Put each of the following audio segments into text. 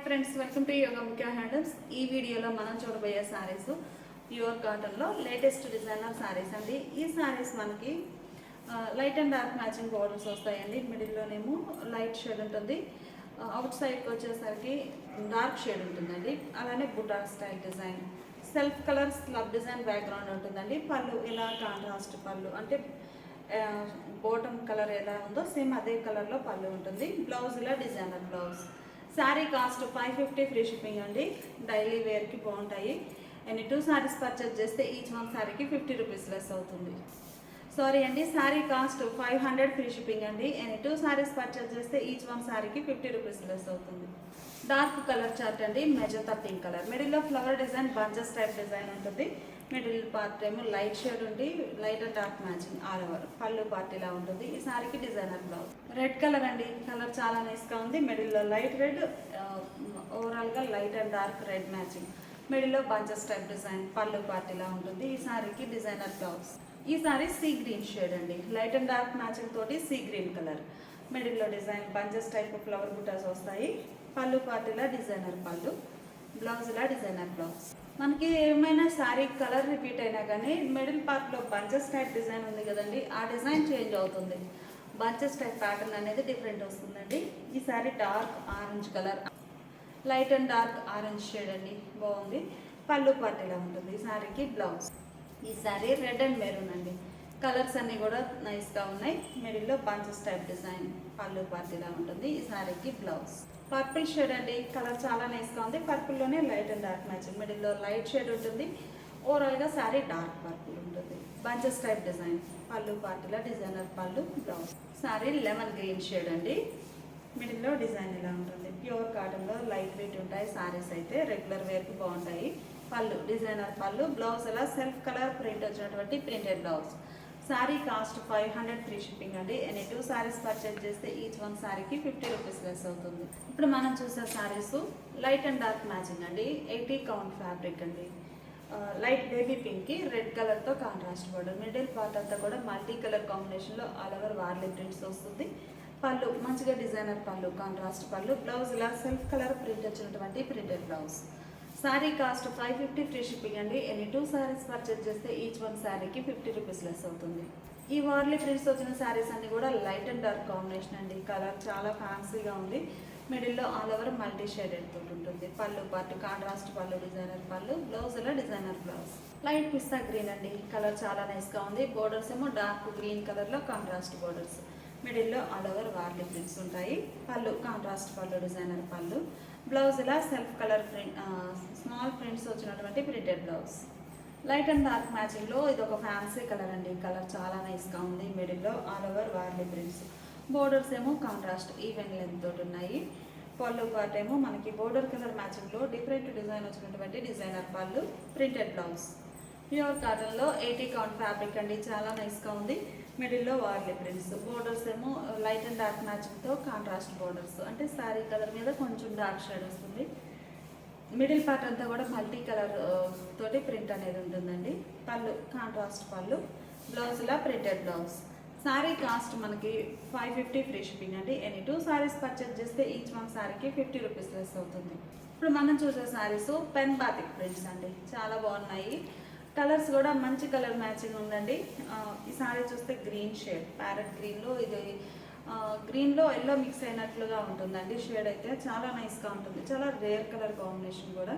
Friends, welcome to Yogamukhya handlooms. ఈ వీడియోలో మనం చూడబోయే సారీస్ ప్యూర్ కాటన్లో లేటెస్ట్ డిజైనర్ సారీస్ అండి. ఈ సారీస్ మనకి light and dark matching borders వస్తాయండి. మిడిల్లోనేమో లైట్ షేడ్ ఉంటుంది, అవుట్ సైడ్కి వచ్చేసరికి డార్క్ షేడ్ ఉంటుందండి. అలానే buta style design, self colour slub design background ఉంటుందండి. పళ్ళు ఇలా కాంట్రాస్ట్ పళ్ళు, అంటే బాటమ్ కలర్ ఎలా ఉందో సేమ్ అదే కలర్లో పళ్ళు ఉంటుంది. బ్లౌజ్ ఇలా designer blouse. Sari cost 550 free shipping అండి. డైలీ వేర్కి బాగుంటాయి. అండ్ 2 సారీస్ పర్చేజ్ చేస్తే ఈచ్ వన్ శారీకి 50 రూపీస్ లెస్ అవుతుంది. సారీ అండి, శారీ కాస్ట్ 500 ఫ్రీ షిప్పింగ్ అండి. అండ్ 2 సారీస్ పర్చేజ్ చేస్తే ఈచ్ వన్ శారీకి 50 రూపీస్ లెస్ అవుతుంది. డార్క్ కలర్ చార్ట్ అండి, మెజంతా పింక్ కలర్. మిడిల్లో flower design, bunches type design ఉంటుంది. మిడిల్ పార్ట్ ఏమో లైట్ షేడ్ ఉండి light and dark matching all over. పళ్ళు పార్ట్ ఇలా ఉంటుంది. ఈ సారీకి డిజైనర్ బ్లౌజ్. రెడ్ కలర్ అండి, కలర్ చాలా నైస్గా ఉంది. మిడిల్లో లైట్ రెడ్, ఓవరాల్గా light and dark red matching. మిడిల్లో బంచెస్ టైప్ డిజైన్, పళ్ళు పార్ట్ ఇలా ఉంటుంది. ఈ సారీకి డిజైనర్ బ్లౌజ్. ఈ సారీ సీ గ్రీన్ షేడ్ అండి, లైట్ అండ్ డార్క్ మ్యాచింగ్ తోటి సీ గ్రీన్ కలర్. మిడిల్లో డిజైన్ బంచెస్ టైప్ ఫ్లవర్ బుటాస్ వస్తాయి. పళ్ళు పార్ట్ ఇలా డిజైనర్ పళ్ళు, బ్లౌజ్ ఇలా డిజైనర్ బ్లౌజ్. మనకి ఏమైనా శారీ కలర్ రిపీట్ అయినా కానీ మిడిల్ పార్ట్లో బంచెస్ టైప్ డిజైన్ ఉంది కదండి, ఆ డిజైన్ చేంజ్ అవుతుంది. బంచెస్ టైప్ ప్యాటర్న్ అనేది డిఫరెంట్ వస్తుందండి. ఈ sari dark orange colour, light and dark orange shade అండి, బాగుంది. పళ్ళు పార్ట్ ఇలా ఉంటుంది. ఈ శారీకి బ్లౌజ్. ఈ శారీ రెడ్ అండ్ మెరూన్ అండి, కలర్స్ అన్నీ కూడా నైస్గా ఉన్నాయి. మిడిల్లో బంచెస్ టైప్ డిజైన్, పళ్ళు పార్ట్ ఇలా ఉంటుంది. ఈ శారీకి బ్లౌజ్. పర్పుల్ షేడ్ అండి, కలర్ చాలా నైస్గా ఉంది. పర్పుల్లోనే లైట్ అండ్ డార్క్ మ్యాచింగ్. మిడిల్లో లైట్ షేడ్ ఉంటుంది. ఓవరాల్గా శారీ డార్క్ పర్పుల్ ఉంటుంది. బంచెస్ టైప్ డిజైన్, పళ్ళు పార్టీలో డిజైనర్ పళ్ళు, blouse. Sari lemon green shade అండి, మిడిల్లో డిజైన్ ఇలా ఉంటుంది. ప్యూర్ కాటన్లో లైట్ వెయిట్ ఉంటాయి సారీస్ అయితే, రెగ్యులర్ వేర్కి బాగుంటాయి. పళ్ళు డిజైనర్ పళ్ళు, బ్లౌజ్ అలా సెల్ఫ్ కలర్ ప్రింట్ వచ్చినటువంటి printed blouse. Sari cost 500 free shipping అండి. ఎనీ 2 సారీస్ పర్చేజ్ చేస్తే ఈచ్ వన్ శారీకి 50 రూపీస్ లెస్ అవుతుంది. ఇప్పుడు మనం చూసే saris light and dark matching అండి. 80 కౌంట్ ఫ్యాబ్రిక్ అండి. లైట్ బేబీ పింక్కి రెడ్ కలర్తో కాంట్రాస్ట్ బోర్డర్. మిడిల్ పార్ట్ అంతా కూడా మల్టీ కలర్ కాంబినేషన్లో ఆల్ ఓవర్ వార్లీ ప్రింట్స్ వస్తుంది. పళ్ళు మంచిగా డిజైనర్ పళ్ళు, కాంట్రాస్ట్ పళ్ళు, బ్లౌజ్ ఇలా సెల్ఫ్ కలర్ ప్రింట్ వచ్చినటువంటి printed blouse. Sari cost 550 free shipping అండి. ఎనీ 2 సారీస్ పర్చేజ్ చేస్తే ఈచ్ వన్ శారీకి 50 రూపీస్ లెస్ అవుతుంది. ఈ వార్లీ ప్రింట్స్ వచ్చిన శారీస్ అన్ని కూడా లైట్ అండ్ డార్క్ కాంబినేషన్ అండి. కలర్ చాలా ఫ్యాన్సీగా ఉంది. మిడిల్లో ఆల్ ఓవర్ మల్టీ షేడెడ్ తోటి ఉంటుంది. Pallu part contrast pallu, designer పళ్ళు, బ్లౌజ్ ఇలా designer blouse. Light pista green అండి, కలర్ చాలా నైస్గా ఉంది. బోర్డర్స్ ఏమో డార్క్ గ్రీన్ కలర్లో కాంట్రాస్ట్ బోర్డర్స్. మిడిల్లో ఆల్ ఓవర్ వార్లీ ప్రింట్స్ ఉంటాయి. పళ్ళు కాంట్రాస్ట్ పళ్ళు, డిజైనర్ పళ్ళు, బ్లౌజ్ ఇలా self colour print, small prints వచ్చినటువంటి printed blouse. Light and dark మ్యాచింగ్లో ఇది ఒక ఫ్యాన్సీ కలర్ అండి. కలర్ చాలా నైస్గా ఉంది. మిడిల్లో all over Warli prints. Borders ఏమో కాంట్రాస్ట్ ఈవెన్ లెంత్ తోటి ఉన్నాయి. పళ్ళు పార్ట్ ఏమో మనకి బోర్డర్ కలర్ మ్యాచింగ్లో డిఫరెంట్ డిజైన్ వచ్చినటువంటి designer pallu, printed blouse. Pure కాటన్లో 80 కౌంట్ ఫ్యాబ్రిక్ అండి, చాలా నైస్గా ఉంది. మిడిల్లో వార్లీ ప్రింట్స్. బోర్డర్స్ ఏమో లైట్ అండ్ డార్క్ మ్యాచింగ్తో కాంట్రాస్ట్ బోర్డర్స్, అంటే శారీ కలర్ మీద కొంచెం డార్క్ షేడ్ వస్తుంది. మిడిల్ పార్ట్ అంతా కూడా మల్టీ కలర్ తోటి ప్రింట్ అనేది ఉంటుందండి. పళ్ళు కాంట్రాస్ట్ పళ్ళు, బ్లౌజ్ ఇలా ప్రింటెడ్ బ్లౌజ్. శారీ కాస్ట్ మనకి 550 ఫ్రీ షిప్పింగ్ అండి. ఎనీ 2 సారీస్ పర్చేజ్ చేస్తే ఈచ్ వన్ శారీకి 50 రూపీస్ లెస్ అవుతుంది. ఇప్పుడు మనం చూసే శారీస్ పెన్ బాతిక్ ప్రింట్స్ అండి, చాలా బాగున్నాయి. కలర్స్ కూడా మంచి కలర్ మ్యాచింగ్ ఉందండి. ఈ సారీ చూస్తే గ్రీన్ షేడ్, ప్యారెట్ గ్రీన్లో ఇది గ్రీన్లో ఎల్లో మిక్స్ అయినట్లుగా ఉంటుందండి. షేడ్ అయితే చాలా నైస్గా ఉంటుంది. చాలా రేర్ కలర్ కాంబినేషన్ కూడా.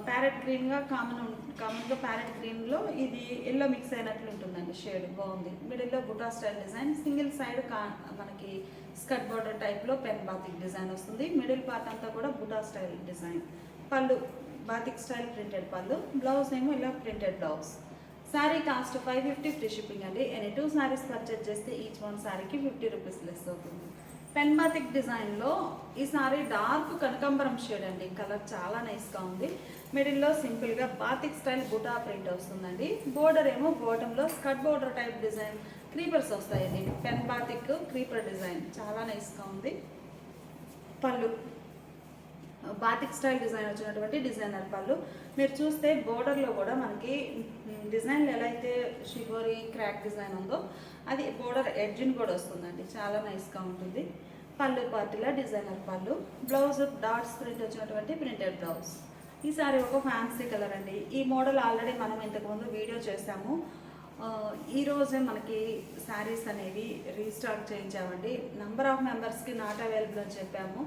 ప్యారెట్ గ్రీన్గా కామన్గా ప్యారెట్ గ్రీన్లో ఇది ఎల్లో మిక్స్ అయినట్లు ఉంటుందండి. షేడ్ బాగుంది. మిడిల్లో బుటా స్టైల్ డిజైన్, సింగిల్ సైడ్ మనకి స్కర్ట్ బార్డర్ టైప్లో పెన్ బాతిక్ డిజైన్ వస్తుంది. మిడిల్ పార్ట్ అంతా కూడా బుటా స్టైల్ డిజైన్. పళ్ళు బాతిక్ స్టైల్ ప్రింటెడ్ పళ్ళు, బ్లౌజ్ ఏమో ఇలా printed blouse. Sari cost 550 free shipping అండి. ఎనీ 2 సారీస్ పర్చేజ్ చేస్తే ఈచ్ వన్ శారీకి 50 రూపీస్ లెస్ అవుతుంది. పెన్ బాతిక్ డిజైన్లో ఈ సారీ డార్క్ కనకాంబరం షేడ్ అండి. కలర్ చాలా నైస్గా ఉంది. మిడిల్లో సింపుల్గా బాతిక్ స్టైల్ బుటా ప్రింట్ వస్తుందండి. బోర్డర్ ఏమో బాటంలో skirt border type design creepers వస్తాయండి. పెన్ బాతిక్ క్రీపర్ డిజైన్ చాలా నైస్గా ఉంది. పళ్ళు బాతిక్ స్టైల్ డిజైన్ వచ్చినటువంటి డిజైనర్ పళ్ళు. మీరు చూస్తే బోర్డర్లో కూడా మనకి డిజైన్లు ఎలా అయితే షిబోరి క్రాక్ డిజైన్ ఉందో అది బోర్డర్ ఎడ్జిన్ కూడా వస్తుందండి. చాలా నైస్గా ఉంటుంది. పళ్ళు పార్టీలో డిజైనర్ పళ్ళు, బ్లౌజ్ డాట్స్ ప్రింట్ వచ్చినటువంటి ప్రింటెడ్ బ్లౌజ్. ఈ సారీ ఒక ఫ్యాన్సీ కలర్ అండి. ఈ మోడల్ ఆల్రెడీ మనం ఇంతకుముందు వీడియో చేసాము. ఈరోజే మనకి శారీస్ అనేవి రీస్టాక్ చేయించామండి. నెంబర్ ఆఫ్ మెంబర్స్కి నాట్ అవైలబుల్ అని చెప్పాము,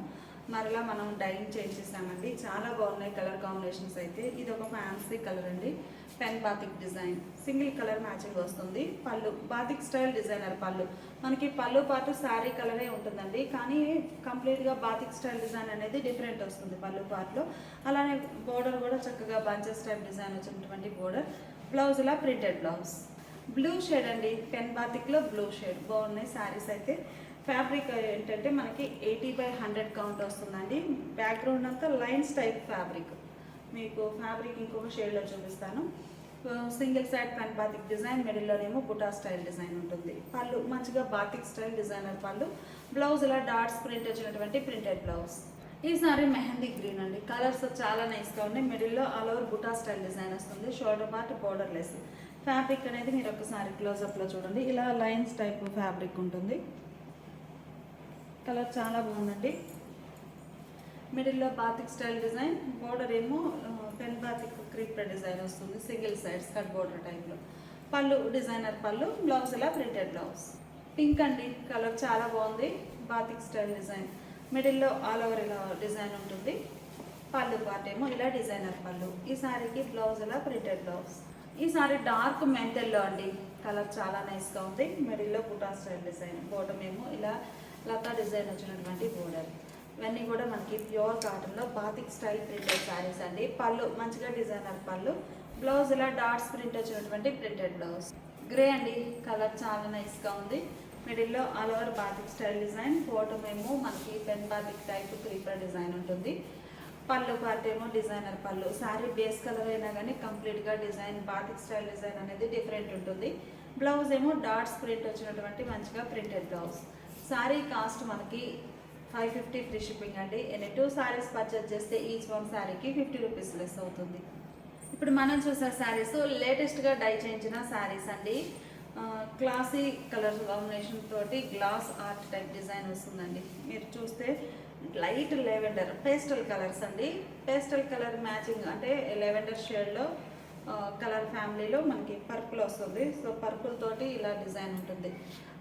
మరలా మనం డైయింగ్ చేయించేసామండి. చాలా బాగున్నాయి కలర్ కాంబినేషన్స్ అయితే. ఇది ఒక ఫ్యాన్సీ కలర్ అండి, pen batik design, single colour matching వస్తుంది. పళ్ళు బాతిక్ స్టైల్ డిజైనర్ పళ్ళు. మనకి పళ్ళు పాటు శారీ కలరే ఉంటుందండి, కానీ కంప్లీట్గా బాతిక్ స్టైల్ డిజైన్ అనేది డిఫరెంట్ వస్తుంది పళ్ళు పార్ట్లో. అలానే బోర్డర్ కూడా చక్కగా బంచెస్ టైప్ డిజైన్ వచ్చినటువంటి బోర్డర్. బ్లౌజ్ ఇలా ప్రింటెడ్ బ్లౌజ్, బ్లూ షేడ్ అండి, పెన్ బాతిక్లో బ్లూ షేడ్. బాగున్నాయి శారీస్ అయితే. ఫ్యాబ్రిక్ ఏంటంటే మనకి 80/100 కౌంట్ వస్తుందండి. బ్యాక్గ్రౌండ్ అంతా లైన్స్ టైప్ ఫ్యాబ్రిక్. మీకు ఫ్యాబ్రిక్ ఇంకొక షేడ్లో చూపిస్తాను. Single side pen batik design, మిడిల్లోనేమో బుటా స్టైల్ డిజైన్ ఉంటుంది. పళ్ళు మంచిగా బాతిక్ స్టైల్ డిజైనర్ పళ్ళు. బ్లౌజ్ ఇలా డాట్స్ ప్రింట్ వచ్చినటువంటి ప్రింటెడ్ బ్లౌజ్. ఈ సారీ మెహందీ గ్రీన్ అండి. కలర్స్ చాలా నైస్గా ఉన్నాయి. మిడిల్లో all over buta style design వస్తుంది. Shoulder part borderless. Fabric అనేది మీరు ఒకసారి క్లోజప్లో చూడండి. ఇలా లైన్స్ టైప్ ఫ్యాబ్రిక్ ఉంటుంది. కలర్ చాలా బాగుందండి. మిడిల్లో బాతిక్ స్టైల్ డిజైన్, బోర్డర్ ఏమో పెన్ బాతిక్ క్రీపర్ డిజైన్ వస్తుంది. సింగిల్ సైడ్ స్కర్ట్ బోర్డర్ టైప్లో. పళ్ళు డిజైనర్ పళ్ళు, బ్లౌజ్ ఇలా ప్రింటెడ్ బ్లౌజ్. పింక్ అండి, కలర్ చాలా బాగుంది. బాతిక్ స్టైల్ డిజైన్, మిడిల్లో ఆల్ ఓవర్ ఇలా డిజైన్ ఉంటుంది. పళ్ళు పార్ట్ ఏమో ఇలా డిజైనర్ పళ్ళు. ఈ సారీకి బ్లౌజ్ ఇలా ప్రింటెడ్ బ్లౌజ్. ఈ సారీ డార్క్ మెంటల్లో అండి. కలర్ చాలా నైస్గా ఉంది. మిడిల్లో బుటా స్టైల్ డిజైన్, బోటం ఏమో ఇలా లతా డిజైన్ వచ్చినటువంటి బోర్డర్. ఇవన్నీ కూడా మనకి ప్యూర్ కాటన్లో బాతిక్ స్టైల్ ప్రింటెడ్ శారీస్ అండి. పళ్ళు మంచిగా డిజైనర్ పళ్ళు, బ్లౌజ్ ఇలా డాట్స్ ప్రింట్ వచ్చినటువంటి ప్రింటెడ్ బ్లౌజ్. గ్రే అండి, కలర్ చాలా నైస్గా ఉంది. మిడిల్లో all over batik style design, bottom ఏమో మనకి pen batik type creeper design ఉంటుంది. పళ్ళు పార్ట్ ఏమో డిజైనర్ పళ్ళు. శారీ బేస్ కలర్ అయినా కానీ కంప్లీట్గా డిజైన్ బాతిక్ స్టైల్ డిజైన్ అనేది డిఫరెంట్ ఉంటుంది. బ్లౌజ్ ఏమో డాట్స్ ప్రింట్ వచ్చినటువంటి మంచిగా ప్రింటెడ్ బ్లౌజ్. శారీ కాస్ట్ మనకి 550 ఫ్రీ షిప్పింగ్ అండి. ఎన్ని 2 శారీస్ పర్చేజ్ చేస్తే ఈచ్ వన్ శారీకి 50 రూపీస్ లెస్ అవుతుంది. ఇప్పుడు మనం చూసే శారీస్ లేటెస్ట్గా డై చేయించిన శారీస్ అండి. క్లాసీ కలర్ కాంబినేషన్ తోటి గ్లాస్ ఆర్ట్ టైప్ డిజైన్ వస్తుందండి. మీరు చూస్తే లైట్ లెవెండర్ పేస్టల్ కలర్స్ అండి. పేస్టల్ కలర్ మ్యాచింగ్ అంటే లెవెండర్ షేడ్లో కలర్ ఫ్యామిలీలో మనకి పర్పుల్ వస్తుంది. సో పర్పుల్ తోటి ఇలా డిజైన్ ఉంటుంది.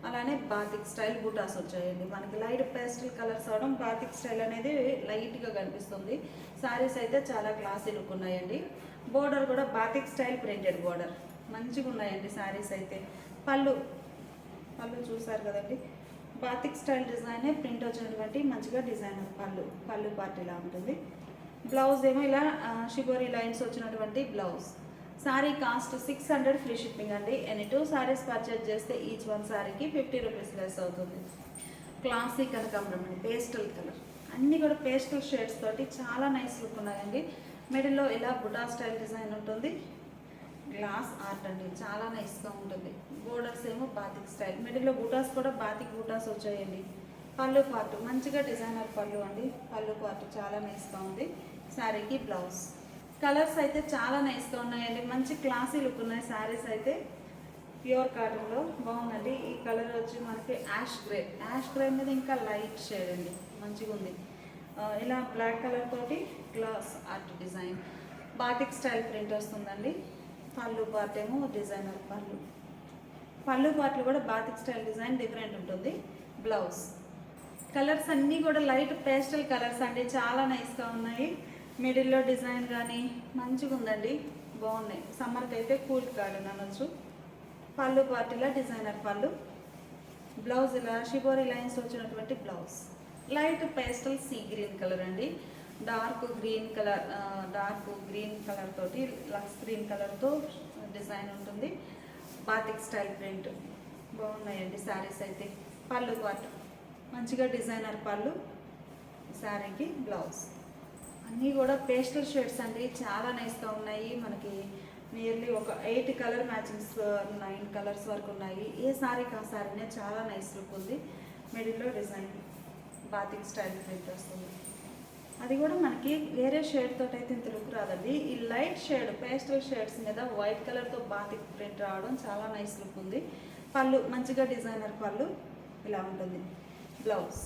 అలానే బాతిక్ స్టైల్ బూటాస్ వచ్చాయండి. మనకి లైట్ పేస్టల్ కలర్స్ అవడం బాతిక్ స్టైల్ అనేది లైట్గా కనిపిస్తుంది. శారీస్ అయితే చాలా క్లాసీ లుక్ ఉన్నాయండి. బోర్డర్ కూడా బాతిక్ స్టైల్ ప్రింటెడ్ బోర్డర్ మంచిగా ఉన్నాయండి శారీస్ అయితే. పళ్ళు చూసారు కదండి, బాతిక్ స్టైల్ డిజైనే ప్రింట్ వచ్చినటువంటి మంచిగా డిజైనర్ పళ్ళు పార్ట్ ఇలా ఉంటుంది. బ్లౌజ్ ఏమో ఇలా షిబోరీ లైన్స్ వచ్చినటువంటి blouse. Sari cost 600 free shipping అండి. ఎనీ 2 శారీస్ పర్చేజ్ చేస్తే ఈచ్ వన్ శారీకి 50 రూపీస్ లెస్ అవుతుంది. క్లాసీ కనకాంబరం అండి, పేస్టల్ కలర్. అన్నీ కూడా పేస్టల్ షేడ్స్ తోటి చాలా నైస్ లుక్ ఉన్నాయండి. మిడిల్లో ఇలా బుటా స్టైల్ డిజైన్ ఉంటుంది. గ్లాస్ ఆర్ట్ అండి, చాలా నైస్గా ఉంటుంది. బోర్డర్స్ ఏమో బాతిక్ స్టైల్, మిడిల్లో బూటాస్ కూడా బాతిక్ బూటాస్ వచ్చాయండి. పళ్ళు పార్ట్ మంచిగా డిజైనర్ పళ్ళు అండి. పళ్ళు పార్ట్ చాలా నైస్గా ఉంది. శారీకి బ్లౌజ్. కలర్స్ అయితే చాలా నైస్గా ఉన్నాయండి. మంచి క్లాసీ లుక్ ఉన్నాయి శారీస్ అయితే. ప్యూర్ కాటన్లో బాగుందండి. ఈ కలర్ వచ్చి మనకి యాష్ గ్రే మీద ఇంకా లైట్ షేడ్ అండి, మంచిగా ఉంది. ఇలా బ్లాక్ కలర్ తోటి glass art design, batik style print వస్తుందండి. పళ్ళు పార్ట్ ఏమో డిజైనర్ పళ్ళు పార్ట్లు కూడా బాతిక్ స్టైల్ డిజైన్ డిఫరెంట్ ఉంటుంది. బ్లౌజ్. కలర్స్ అన్నీ కూడా లైట్ పేస్టల్ కలర్స్ అండి, చాలా నైస్గా ఉన్నాయి. మిడిల్లో డిజైన్ కానీ మంచిగా ఉందండి, బాగున్నాయి. సమ్మర్కి అయితే కూల్ కాటన్ అనొచ్చు. పళ్ళు పార్ట్ ఇలా డిజైనర్ పళ్ళు. బ్లౌజ్ ఇలా షిబోరీ లైన్స్ వచ్చినటువంటి blouse. Light pastel see green colour అండి. డార్క్ గ్రీన్ కలర్ తోటి లక్స్ గ్రీన్ కలర్తో డిజైన్ ఉంటుంది. బాతిక్ స్టైల్ ప్రింట్ బాగున్నాయండి శారీస్ అయితే. పళ్ళు పార్ట్ మంచిగా డిజైనర్ పళ్ళు. శారీకి బ్లౌజ్. అన్నీ కూడా పేస్టల్ షేడ్స్ అండి, చాలా నైస్గా ఉన్నాయి. మనకి నియర్లీ ఒక 8 కలర్ మ్యాచింగ్స్ 9 కలర్స్ వరకు ఉన్నాయి. ఏ శారీకి ఆ శారీనే చాలా నైస్ లుక్ ఉంది. మిడిల్లో డిజైన్ బాతిక్ స్టైల్ ప్రింట్ వస్తుంది. అది కూడా మనకి వేరే షేడ్ తోటి అయితే ఇంత లుక్ రాదండి. ఈ లైట్ షేడ్ పేస్టల్ షేడ్స్ మీద వైట్ కలర్తో బాతిక్ ప్రింట్ రావడం చాలా నైస్ లుక్ ఉంది. పళ్ళు మంచిగా డిజైనర్ పళ్ళు ఇలా ఉంటుంది. బ్లౌజ్.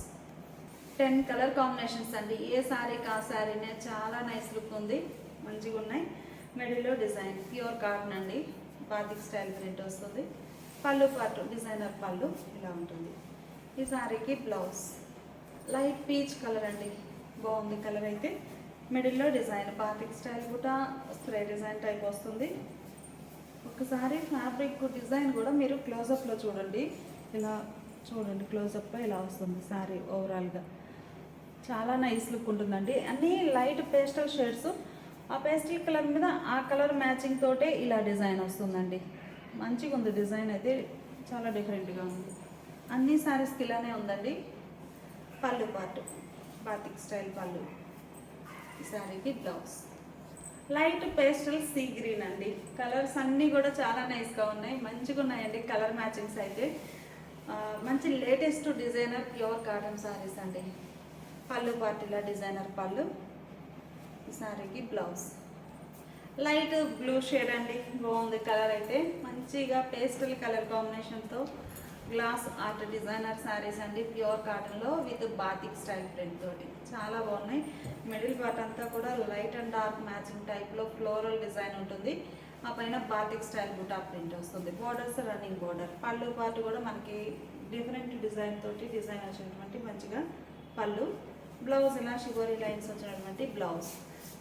10 కలర్ కాంబినేషన్స్ అండి. ఏ శారీకి ఆ శారీనే చాలా నైస్ లుక్ ఉంది, మంచిగా ఉన్నాయి. మిడిల్లో డిజైన్ ప్యూర్ కాటన్ అండి, బాతిక్ స్టైల్ ప్రింట్ వస్తుంది. పళ్ళు పాటు డిజైనర్ పళ్ళు ఇలా ఉంటుంది. ఈ శారీకి బ్లౌజ్ లైట్ పీచ్ కలర్ అండి, బాగుంది కలర్ అయితే. మిడిల్లో డిజైన్ బాతిక్ స్టైల్ కూడా స్ప్రే డిజైన్ టైప్ వస్తుంది. ఒకసారి ఫ్యాబ్రిక్ డిజైన్ కూడా మీరు క్లోజప్లో చూడండి, ఇలా చూడండి క్లోజప్లో ఇలా వస్తుంది శారీ ఓవరాల్గా. చాలా నైస్ లుక్ ఉంటుందండి. అన్నీ లైట్ పేస్టల్ షేడ్స్, ఆ పేస్టల్ కలర్ మీద ఆ కలర్ మ్యాచింగ్ తోటే ఇలా డిజైన్ వస్తుందండి. మంచిగా ఉంది డిజైన్ అయితే, చాలా డిఫరెంట్గా ఉంది. అన్ని శారీస్కి ఇలానే ఉందండి. పళ్ళు పాటు బాతిక్ స్టైల్ పళ్ళు. ఈ శారీకి blouse light pastel sea green అండి. కలర్స్ అన్నీ కూడా చాలా నైస్గా ఉన్నాయి, మంచిగా ఉన్నాయండి కలర్ మ్యాచింగ్స్ అయితే. మంచి latest designer pure cotton saris అండి. పళ్ళు పార్టీలా డిజైనర్ పళ్ళు. ఈ శారీకి బ్లౌజ్ లైట్ బ్లూ షేడ్ అండి, బాగుంది కలర్ అయితే. మంచిగా పేస్టల్ కలర్ కాంబినేషన్తో గ్లాస్ ఆర్ట్ డిజైనర్ శారీస్ అండి, ప్యూర్ కాటన్లో విత్ బాతిక్ స్టైల్ ప్రింట్ తోటి చాలా బాగున్నాయి. మిడిల్ పార్ట్ అంతా కూడా లైట్ అండ్ డార్క్ మ్యాచింగ్ టైప్లో ఫ్లోరల్ డిజైన్ ఉంటుంది. ఆ పైన బాతిక్ స్టైల్ బుటా ప్రింట్ వస్తుంది. Borders running border. పళ్ళు పార్ట్ కూడా మనకి డిఫరెంట్ డిజైన్ తోటి డిజైన్ వచ్చినటువంటి మంచిగా పళ్ళు. బ్లౌజ్ ఇలా షిబోరీ లైన్స్ వచ్చినటువంటి బ్లౌజ్.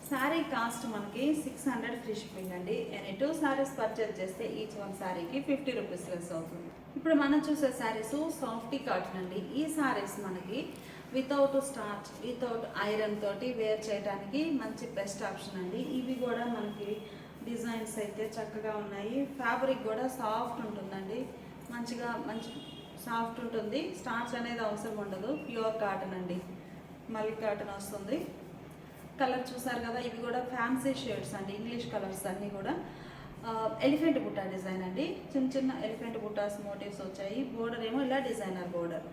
శారీ కాస్ట్ మనకి 600 ఫ్రీ షిప్పింగ్ అండి. ఎనీ 2 శారీస్ పర్చేజ్ చేస్తే ఈచ్ వన్ శారీకి 50 రూపీస్ లెస్ అవుతుంది. ఇప్పుడు మనం చూసే శారీస్ సాఫ్టీ కాటన్ అండి. ఈ శారీస్ మనకి వితౌట్ స్టార్చ్, వితౌట్ ఐరన్ తోటి వేర్ చేయడానికి మంచి బెస్ట్ ఆప్షన్ అండి. ఇవి కూడా మనకి డిజైన్స్ అయితే చక్కగా ఉన్నాయి. ఫ్యాబ్రిక్ కూడా సాఫ్ట్ ఉంటుందండి, మంచిగా మంచి సాఫ్ట్ ఉంటుంది. స్టార్చ్ అనేది అవసరం ఉండదు. ప్యూర్ కాటన్ అండి, మల్లి కాటన్ వస్తుంది. కలర్ చూసారు కదా, ఇవి కూడా ఫ్యాన్సీ షేడ్స్ అండి, ఇంగ్లీష్ కలర్స్ అన్నీ కూడా. ఎలిఫెంట్ బుట్టా డిజైన్ అండి, చిన్న చిన్న ఎలిఫెంట్ బుట్టాస్ మోటివ్స్ వచ్చాయి. బోర్డర్ ఏమో ఇలా డిజైనర్ బోర్డర్.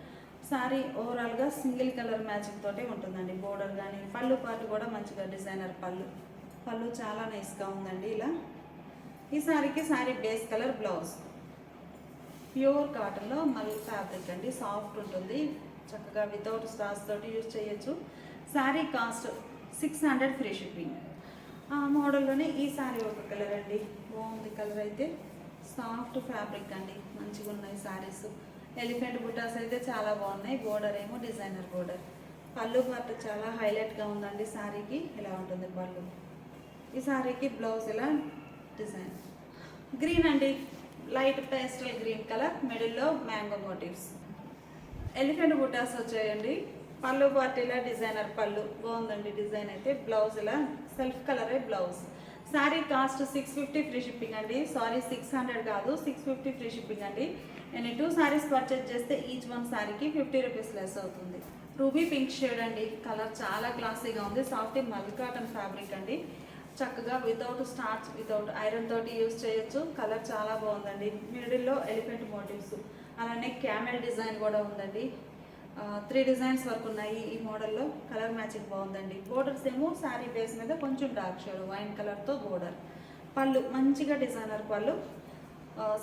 శారీ ఓవరాల్గా సింగిల్ కలర్ మ్యాచింగ్ తోటే ఉంటుందండి బోర్డర్ కానీ. పళ్ళు పాటు కూడా మంచిగా డిజైనర్ పళ్ళు. పళ్ళు చాలా నైస్గా ఉందండి ఇలా. ఈ శారీకి sari base colour blouse. Pure కాటన్లో మళ్ళీ ఫ్యాబ్రిక్ అండి, సాఫ్ట్ ఉంటుంది, చక్కగా వితౌట్ స్టార్స్ తోటి యూజ్ చేయొచ్చు. Sari cost 600 free shipping. ఆ మోడల్లోనే ఈ శారీ ఒక కలర్ అండి, బాగుంది కలర్ అయితే. సాఫ్ట్ ఫ్యాబ్రిక్ అండి, మంచిగా ఉన్నాయి శారీస్. ఎలిఫెంట్ బుటాస్ అయితే చాలా బాగున్నాయి. బోర్డర్ ఏమో డిజైనర్ బోర్డర్. పళ్ళు పార్ట్ చాలా హైలైట్గా ఉందండి శారీకి, ఇలా ఉంటుంది పళ్ళు. ఈ శారీకి బ్లౌజ్ ఇలా డిజైన్ గ్రీన్ అండి, లైట్ పేస్టల్ గ్రీన్ కలర్. మిడిల్లో మ్యాంగో మోటివ్స్. ఎలిఫెంట్ బుటాస్ వచ్చాయండి. పళ్ళు పార్ట్ ఇలా డిజైనర్ పళ్ళు, బాగుందండి డిజైన్ అయితే. బ్లౌజ్ ఇలా సెల్ఫ్ కలరే blouse. Sari cost 650 free shipping అండి. సారీ 600 కాదు, 650 ఫ్రీ షిప్పింగ్ అండి. నేను 2 శారీస్ పర్చేజ్ చేస్తే ఈచ్ వన్ శారీకి 50 రూపీస్ లెస్ అవుతుంది. రూబీ పింక్ షేడ్ అండి, కలర్ చాలా క్లాసీగా ఉంది. సాఫ్ట్ మల్లి కాటన్ ఫ్యాబ్రిక్ అండి, చక్కగా వితౌట్ స్టార్చ్, వితౌట్ ఐరన్ తోటి యూజ్ చేయొచ్చు. కలర్ చాలా బాగుందండి. మిడిల్లో ఎలిఫెంట్ మోటివ్స్, అలానే క్యామెల్ డిజైన్ కూడా ఉందండి. 3 డిజైన్స్ వరకు ఉన్నాయి ఈ మోడల్లో. కలర్ మ్యాచింగ్ బాగుందండి. బోర్డర్స్ ఏమో శారీ బేస్ మీద కొంచెం డార్క్ షేడ్ వైన్ కలర్తో బోర్డర్. పళ్ళు మంచిగా డిజైనర్ పళ్ళు.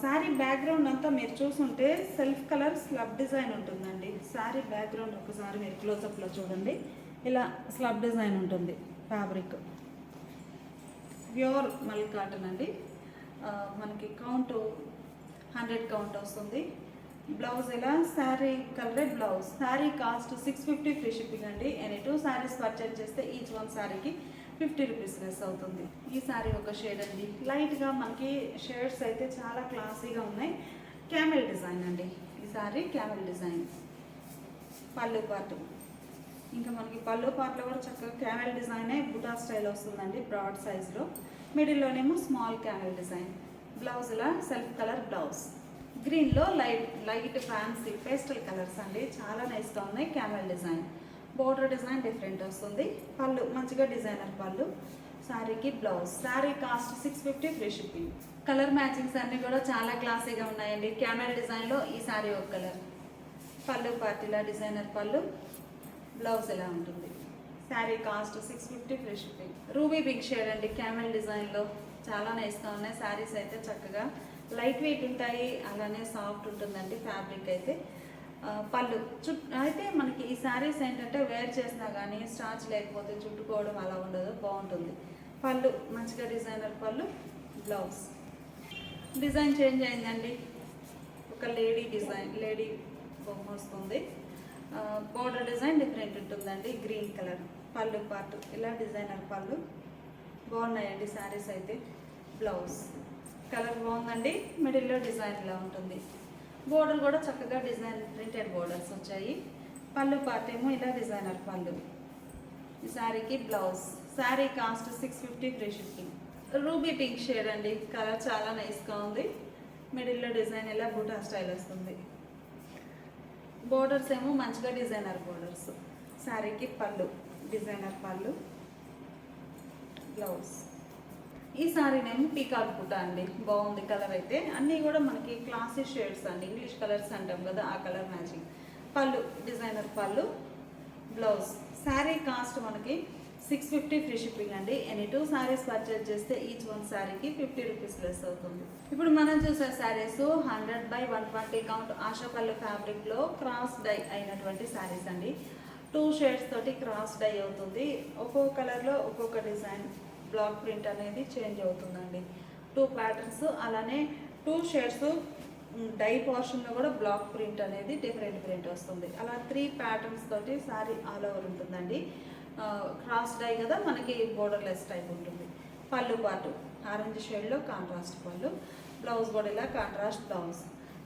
శారీ బ్యాక్గ్రౌండ్ అంతా మీరు చూసుంటే సెల్ఫ్ కలర్ స్లబ్ డిజైన్ ఉంటుందండి. శారీ బ్యాక్గ్రౌండ్ ఒకసారి మీరు క్లోజప్లో చూడండి, ఇలా స్లబ్ డిజైన్ ఉంటుంది. ఫ్యాబ్రిక్ ప్యూర్ మల్ కాటన్ అండి. మనకి కౌంట్ 100 కౌంట్ వస్తుంది. బ్లౌజ్ ఇలా శారీ కలరే blouse. Sari cost 650 free shipping అండి. ఎనీ 2 శారీస్ పర్చేజ్ చేస్తే ఈచ్ వన్ శారీకి 50 రూపీస్ లెస్ అవుతుంది. ఈ శారీ ఒక షేడ్ అండి, లైట్గా మనకి షేడ్స్ అయితే చాలా క్లాసీగా ఉన్నాయి. క్యామెల్ డిజైన్ అండి ఈ శారీ, క్యామెల్ డిజైన్. పళ్ళు పార్ట్ ఇంకా మనకి పళ్ళు పార్ట్లో కూడా చక్కగా క్యామెల్ డిజైనే బుటా స్టైల్ వస్తుందండి, బ్రాడ్ సైజ్లో. మిడిల్లోనేమో స్మాల్ క్యామెల్ డిజైన్. బ్లౌజ్ ఇలా సెల్ఫ్ కలర్ బ్లౌజ్. గ్రీన్లో లైట్ ఫ్యాన్సీ పేస్టల్ కలర్స్ అండి, చాలా నైస్గా ఉన్నాయి. Camel design. Border design different వస్తుంది. పళ్ళు మంచిగా డిజైనర్ పళ్ళు. శారీకి blouse. Sari cost 650 free shipping. Colour matchings అన్నీ కూడా చాలా క్లాసీగా ఉన్నాయండి. క్యామెల్ డిజైన్లో ఈ శారీ ఒక కలర్. పళ్ళు పార్టీలా డిజైనర్ పళ్ళు. బ్లౌజ్ ఎలా ఉంటుంది. Sari cost 650 free shipping. Ruby pink shade అండి, క్యామెల్ డిజైన్లో చాలా నైస్గా ఉన్నాయి. శారీస్ అయితే చక్కగా లైట్ వెయిట్ ఉంటాయి, అలానే సాఫ్ట్ ఉంటుందండి ఫ్యాబ్రిక్ అయితే. పళ్ళు అయితే మనకి ఈ శారీస్ ఏంటంటే వేర్ చేసినా కానీ స్టార్చ్ లేకపోతే చుట్టుకోవడం అలా ఉండదు, బాగుంటుంది. పళ్ళు మంచిగా డిజైనర్ పళ్ళు. బ్లౌజ్ డిజైన్ చేంజ్ అయిందండి, ఒక లేడీ డిజైన్, లేడీ బొమ్మ వస్తుంది. బోర్డర్ డిజైన్ డిఫరెంట్ ఉంటుందండి, గ్రీన్ కలర్. పళ్ళు పార్ట్ ఇలా డిజైనర్ పళ్ళు. బాగున్నాయండి శారీస్ అయితే. బ్లౌజ్ కలర్ బాగుందండి, మిడిల్లో డిజైన్ ఇలా ఉంటుంది. బోర్డర్ కూడా చక్కగా డిజైన్ ప్రింటెడ్ బోర్డర్స్ వచ్చాయి. పళ్ళు పార్ట్ ఏమో ఇలా డిజైనర్ పళ్ళు. ఈ శారీకి blouse. Sari cost 650 free shipping. Ruby pink shade అండి, కలర్ చాలా నైస్గా ఉంది. మిడిల్లో డిజైన్ ఇలా బూటా స్టైల్ వస్తుంది. బోర్డర్స్ ఏమో మంచిగా డిజైనర్ బోర్డర్స్. శారీకి పళ్ళు డిజైనర్ పళ్ళు. బ్లౌజ్. ఈ శారీనేమో పీకాక్ బుట్ట అండి, బాగుంది కలర్ అయితే. అన్నీ కూడా మనకి క్లాసీ షేడ్స్ అండి, ఇంగ్లీష్ కలర్స్ అంటాం కదా ఆ కలర్ మ్యాచింగ్. పళ్ళు డిజైనర్ పళ్ళు. బ్లౌజ్. శారీ కాస్ట్ మనకి 650 ఫ్రీ షిప్పింగ్ అండి. ఎనీ 2 శారీస్ పర్చేజ్ చేస్తే ఈచ్ వన్ శారీకి 50 రూపీస్ లెస్ అవుతుంది. ఇప్పుడు మనం చూసే శారీస్ 100/120 కౌంట్ ఆశాపల్లి ఫ్యాబ్రిక్లో క్రాస్ డై అయినటువంటి శారీస్ అండి. 2 షేడ్స్ తోటి క్రాస్ డై అవుతుంది. ఒక్కొక్క కలర్లో ఒక్కొక్క డిజైన్ బ్లాక్ ప్రింట్ అనేది చేంజ్ అవుతుందండి. 2 ప్యాటర్న్స్, అలానే 2 షేడ్స్ డై పోర్షన్లో కూడా బ్లాక్ ప్రింట్ అనేది డిఫరెంట్ వస్తుంది. అలా 3 ప్యాటర్న్స్ తోటి శారీ ఆల్ ఓవర్ ఉంటుందండి. క్రాస్ డై కదా, మనకి బోర్డర్లెస్ టైప్ ఉంటుంది. పళ్ళు పాటు ఆరెంజ్ షేడ్లో కాంట్రాస్ట్ పళ్ళు. బ్లౌజ్ కూడా ఇలా contrast blouse.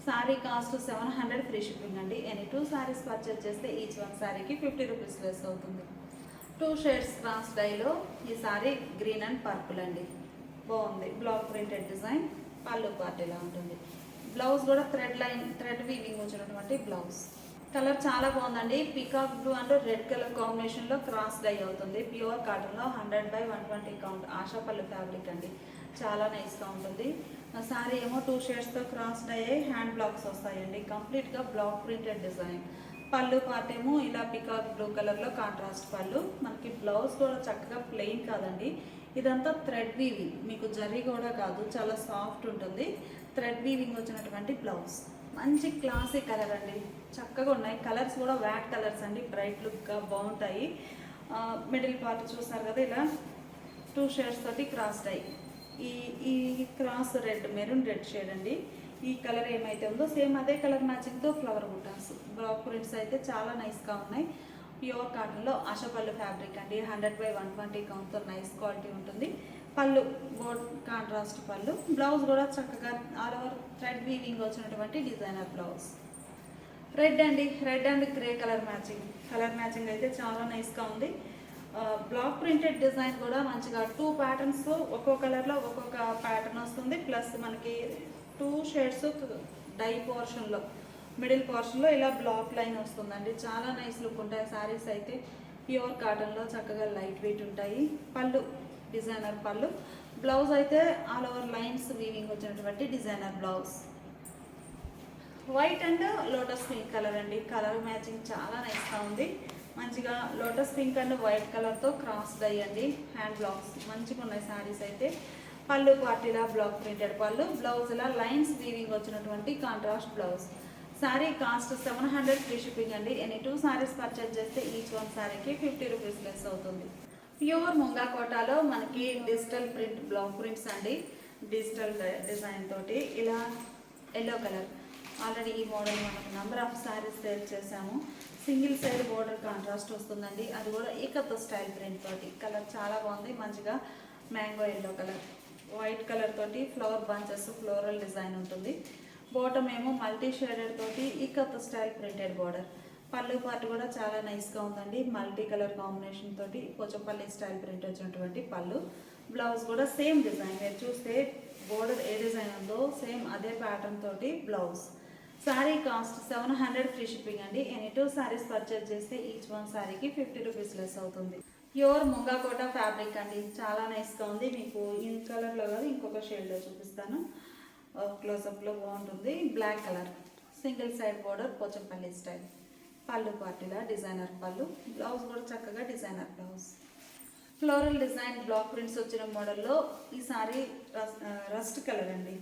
Sari cost 700 free shipping అండి. ఎనీ 2 శారీస్ పర్చేజ్ చేస్తే ఈచ్ వన్ శారీకి 50 రూపీస్ లెస్ అవుతుంది. 2 షేడ్స్ క్రాస్ డైలో ఈ సారీ గ్రీన్ అండ్ పర్పుల్ అండి, బాగుంది. Block printed design. పళ్ళు పార్ట్ ఇలా ఉంటుంది. బ్లౌజ్ కూడా థ్రెడ్ వీవింగ్ వచ్చినటువంటి బ్లౌజ్. కలర్ చాలా బాగుందండి, peacock blue and red colour కాంబినేషన్లో క్రాస్ డై అవుతుంది. ప్యూర్ కాటన్లో 100/120 కౌంట్ ఆశాపల్లి ఫ్యాబ్రిక్ అండి, చాలా నైస్గా ఉంటుంది. సారీ ఏమో 2 షేడ్స్తో క్రాస్ డై అయ్యి హ్యాండ్ బ్లాక్స్ వస్తాయండి, కంప్లీట్గా బ్లాక్ ప్రింటెడ్ డిజైన్. పళ్ళు పార్ట్ ఏమో ఇలా పికాక్ బ్లూ కలర్లో కాంట్రాస్ట్ పళ్ళు. మనకి బ్లౌజ్ కూడా చక్కగా ప్లెయిన్ కాదండి, ఇదంతా థ్రెడ్ వీవింగ్, మీకు జరీ కూడా కాదు, చాలా సాఫ్ట్ ఉంటుంది. థ్రెడ్ వీవింగ్ వచ్చినటువంటి బ్లౌజ్. మంచి క్లాసీ కలర్ అండి, చక్కగా ఉన్నాయి. కలర్స్ కూడా వ్యాట్ కలర్స్ అండి, బ్రైట్ లుక్గా బాగుంటాయి. మిడిల్ పార్ట్ చూసారు కదా, ఇలా 2 షేడ్స్ తోటి క్రాస్ డై. ఈ cross red, maroon red shade అండి. ఈ కలర్ ఏమైతే ఉందో సేమ్ అదే కలర్ మ్యాచింగ్తో ఫ్లవర్ బుటాస్. బ్లాక్ ప్రింట్స్ అయితే చాలా నైస్గా ఉన్నాయి. ప్యూర్ కాటన్లో ఆశాపల్లి ఫ్యాబ్రిక్ అండి, 100/120 కౌంట్తో నైస్ క్వాలిటీ ఉంటుంది. పళ్ళు బోర్డ్ కాంట్రాస్ట్ పళ్ళు. బ్లౌజ్ కూడా చక్కగా ఆల్ ఓవర్ థ్రెడ్ వీవింగ్ వచ్చినటువంటి డిజైనర్ బ్లౌజ్. రెడ్ అండి, red and grey colour matching అయితే చాలా నైస్గా ఉంది. బ్లాక్ ప్రింటెడ్ డిజైన్ కూడా మంచిగా 2 ప్యాటర్న్స్, ఒక్కో కలర్లో ఒక్కొక్క ప్యాటర్న్ వస్తుంది. ప్లస్ మనకి 2 షేడ్స్ డై పోర్షన్లో, మిడిల్ పోర్షన్లో ఇలా బ్లాక్ లైన్ వస్తుందండి, చాలా నైస్ లుక్ ఉంటాయి శారీస్ అయితే. ప్యూర్ కాటన్లో చక్కగా లైట్ వెయిట్ ఉంటాయి. పళ్ళు డిజైనర్ పళ్ళు. బ్లౌజ్ అయితే ఆల్ ఓవర్ లైన్స్ వీవింగ్ వచ్చినటువంటి designer blouse. White and lotus pink colour అండి, కలర్ మ్యాచింగ్ చాలా నైస్గా ఉంది. మంచిగా లోటస్ పింక్ అండ్ వైట్ కలర్తో క్రాస్ డై అండి, హ్యాండ్ బ్లాక్స్ మంచిగా ఉన్నాయి శారీస్ అయితే. పళ్ళు పార్టీలా బ్లాక్ ప్రింటెడ్ పళ్ళు. బ్లౌజ్ ఇలా లైన్స్ వీవింగ్ వచ్చినటువంటి contrast blouse. Sari cost 700 free shipping అండి. ఎనీ 2 శారీస్ పర్చేజ్ చేస్తే ఈచ్ వన్ శారీకి 50 రూపీస్ లెస్ అవుతుంది. ప్యూర్ ముంగా కోటాలో మనకి డిజిటల్ ప్రింట్ బ్లాక్ ప్రింట్స్ అండి, డిజిటల్ డిజైన్ తోటి ఇలా ఎల్లో కలర్. ఆల్రెడీ ఈ మోడల్ మనకు నెంబర్ ఆఫ్ శారీస్ సేల్ చేసాము. సింగిల్ సైడ్ బోర్డర్ కాంట్రాస్ట్ వస్తుందండి, అది కూడా ఏకత్వ స్టైల్ ప్రింట్ తోటి. కలర్ చాలా బాగుంది, మంచిగా mango yellow colour. White colour తోటి ఫ్లవర్ బంచెస్, ఫ్లోరల్ డిజైన్ ఉంటుంది. బాటమ్ ఏమో మల్టీ షేడెడ్ తోటి ఈకత్వ స్టైల్ ప్రింటెడ్ బోర్డర్. పళ్ళు పార్ట్ కూడా చాలా నైస్గా ఉందండి, మల్టీ కలర్ కాంబినేషన్ తోటి పోచంపల్లి స్టైల్ ప్రింట్ వచ్చినటువంటి పళ్ళు. బ్లౌజ్ కూడా సేమ్ డిజైన్, మీరు చూస్తే బోర్డర్ ఏ డిజైన్ ఉందో సేమ్ అదే ప్యాటర్న్ తోటి blouse. Sari cost 700 free shipping అండి. ఎనీ 2 శారీస్ పర్చేజ్ చేస్తే ఈచ్ వన్ శారీకి 50 రూపీస్ లెస్ అవుతుంది. ప్యూర్ ముంగా కోటా ఫ్యాబ్రిక్ అండి, చాలా నైస్గా ఉంది. మీకు ఈ కలర్లో కాదు, ఇంకొక షేడ్లో చూపిస్తాను. క్లోజప్లో బాగుంటుంది. Black colour, single side border, Pochampally style. పళ్ళు పార్టీలా డిజైనర్ పళ్ళు. బ్లౌజ్ కూడా చక్కగా designer blouse. Floral design black prints వచ్చిన మోడల్లో ఈ సారీ రస్ట్ కలర్ అండి.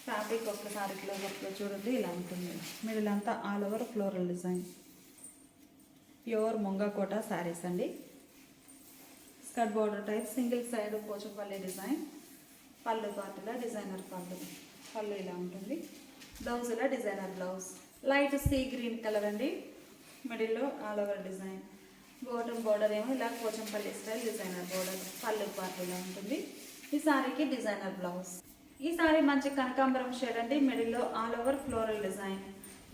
ఫ్యాబ్రిక్ ఒక్కసారి క్లోజర్లో చూడండి, ఇలా ఉంటుంది. మిడిల్ అంతా all over floral design. Pure ముంగకోట శారీస్ అండి. Skirt border type, single side Pochampally design. పళ్ళు పార్టీలో డిజైనర్ పళ్ళు ఇలా ఉంటుంది. బ్లౌజ్ ఇలా designer blouse. Light sea green colour అండి. మిడిల్లో all over design. Bottom border ఏమో ఇలా పోచంపల్లి స్టైల్ డిజైనర్ బోర్డర్. పళ్ళు పార్టీలో ఉంటుంది. ఈ శారీకి డిజైనర్ బ్లౌజ్. ఈ శారీ మంచి కనకాంబరం షేడ్ అండి. మిడిల్లో all over floral design.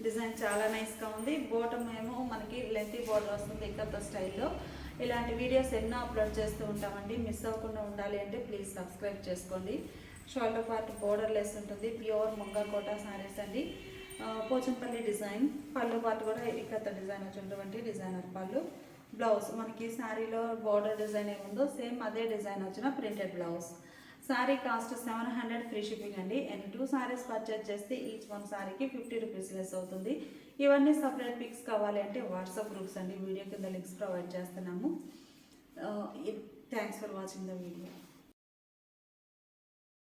Design చాలా నైస్గా ఉంది. బాటమ్ ఏమో మనకి లెంతీ బోర్డర్ వస్తుంది ఇక్కత స్టైల్లో. ఇలాంటి వీడియోస్ ఎన్నో అప్లోడ్ చేస్తూ ఉంటామండి. మిస్ అవ్వకుండా ఉండాలి అంటే ప్లీజ్ సబ్స్క్రైబ్ చేసుకోండి. షోల్డర్ పార్ట్ బోర్డర్ లెస్ ఉంటుంది. ప్యూర్ ముంగకోట శారీస్ అండి. పోచంపల్లి డిజైన్. పళ్ళు పార్ట్ కూడా ఇక్కత డిజైన్ వచ్చినటువంటి డిజైనర్ పళ్ళు. బ్లౌజ్ మనకి శారీలో బోర్డర్ డిజైన్ ఏముందో సేమ్ అదే డిజైన్ వచ్చిన printed blouse. Sari cost 700 free shipping అండి. అండ్ 2 శారీస్ పర్చేజ్ చేస్తే ఈచ్ వన్ శారీకి 50 రూపీస్ లెస్ అవుతుంది. ఇవన్నీ సపరేట్ పిక్స్ కావాలి అంటే వాట్సాప్ గ్రూప్స్ అండి. వీడియో కింద లింక్స్ ప్రొవైడ్ చేస్తున్నాము. Thanks for watching the video.